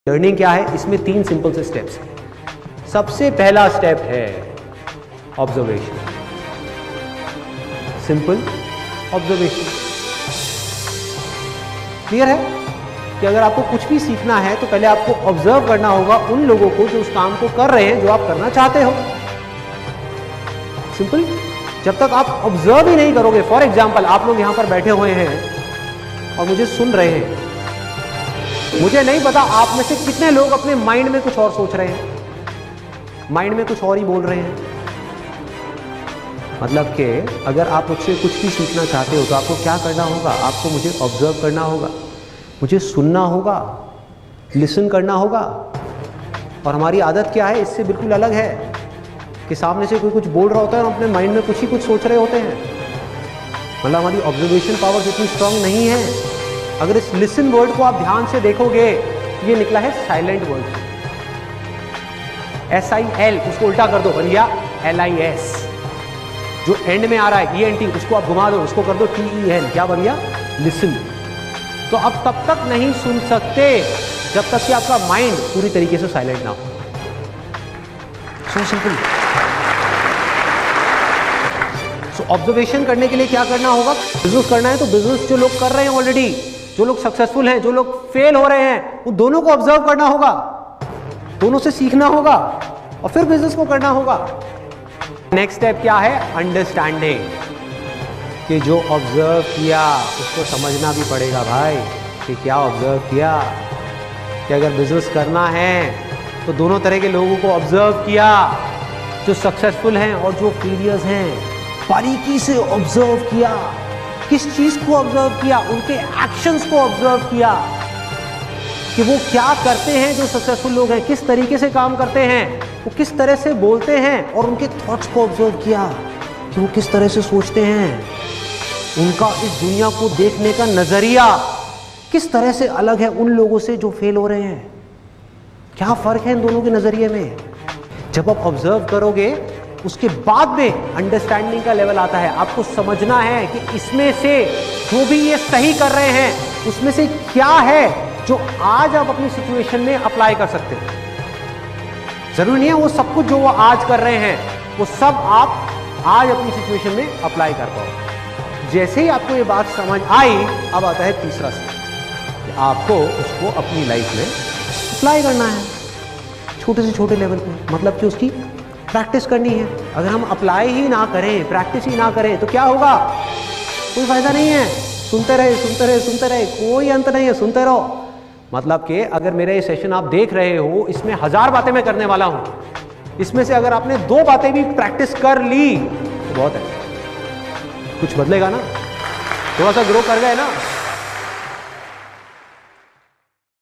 Learning क्या है, इसमें 3 सिंपल से स्टेप्स हैं। सबसे पहला स्टेप है ऑब्जर्वेशन, सिंपल ऑब्जर्वेशन। क्लियर है कि अगर आपको कुछ भी सीखना है तो पहले आपको ऑब्जर्व करना होगा उन लोगों को जो उस काम को कर रहे हैं जो आप करना चाहते हो। सिंपल। जब तक आप ऑब्जर्व ही नहीं करोगे, फॉर एग्जाम्पल आप लोग यहां पर बैठे हुए हैं और मुझे सुन रहे हैं, मुझे नहीं पता आप में से कितने लोग अपने माइंड में कुछ और सोच रहे हैं, माइंड में कुछ और ही बोल रहे हैं। मतलब कि अगर आप मुझसे कुछ भी सीखना चाहते हो तो आपको क्या करना होगा, आपको मुझे ऑब्जर्व करना होगा, मुझे सुनना होगा, लिसन करना होगा। और हमारी आदत क्या है, इससे बिल्कुल अलग है कि सामने से कोई कुछ बोल रहा होता है और अपने माइंड में कुछ ही कुछ सोच रहे होते हैं। मतलब हमारी ऑब्जर्वेशन पावर इतनी स्ट्रांग नहीं है। अगर इस लिसन वर्ड को आप ध्यान से देखोगे, ये निकला है साइलेंट वर्ड, SIL, उसको उल्टा कर दो, बन गया LIS। जो एंड में आ रहा है ENT, उसको आप घुमा दो, उसको कर दो TEN, क्या बन गया, लिसन। तो आप तब तक नहीं सुन सकते जब तक कि आपका माइंड पूरी तरीके से साइलेंट ना हो। So simple. सो ऑब्जर्वेशन करने के लिए क्या करना होगा, बिजनेस करना है तो बिजनेस जो लोग कर रहे हैं ऑलरेडी, जो लोग सक्सेसफुल हैं, जो लोग फेल हो रहे हैं, उन दोनों को ऑब्जर्व करना होगा, दोनों से सीखना होगा और फिर बिजनेस को करना होगा। नेक्स्ट स्टेप क्या है, अंडरस्टैंडिंग, कि जो ऑब्जर्व किया उसको समझना भी पड़ेगा भाई, कि क्या ऑब्जर्व किया। कि अगर बिजनेस करना है तो दोनों तरह के लोगों को ऑब्जर्व किया, जो सक्सेसफुल हैं और जो फेलियर्स हैं, बारीकी से ऑब्जर्व किया। किस चीज को ऑब्जर्व किया, उनके एक्शंस को ऑब्जर्व किया कि वो क्या करते हैं। जो सक्सेसफुल लोग हैं किस तरीके से काम करते हैं, वो किस तरह से बोलते हैं, और उनके थॉट्स को ऑब्जर्व किया कि वो किस तरह से सोचते हैं, उनका इस दुनिया को देखने का नजरिया किस तरह से अलग है उन लोगों से जो फेल हो रहे हैं। क्या फर्क है इन दोनों के नजरिए में। जब आप ऑब्जर्व करोगे उसके बाद में अंडरस्टैंडिंग का लेवल आता है। आपको समझना है कि इसमें से जो भी ये सही कर रहे हैं उसमें से क्या है जो आज आप अपनी सिचुएशन में अप्लाई कर सकते हो। जरूरी नहीं है वो सब कुछ जो वो आज कर रहे हैं वो सब आप आज अपनी सिचुएशन में अप्लाई कर पाओ। जैसे ही आपको ये बात समझ आई, अब आता है तीसरा स्टेप कि आपको उसको अपनी लाइफ में अप्लाई करना है, छोटे से छोटे लेवल पे। मतलब कि उसकी प्रैक्टिस करनी है। अगर हम अप्लाई ही ना करें, प्रैक्टिस ही ना करें तो क्या होगा, कोई फायदा नहीं है। सुनते रहे सुनते रहे सुनते रहे, कोई अंत नहीं है, सुनते रहो। मतलब कि अगर मेरा ये सेशन आप देख रहे हो, इसमें 1000 बातें मैं करने वाला हूं, इसमें से अगर आपने 2 बातें भी प्रैक्टिस कर ली तो बहुत है, कुछ बदलेगा ना, थोड़ा सा ग्रो कर गए ना।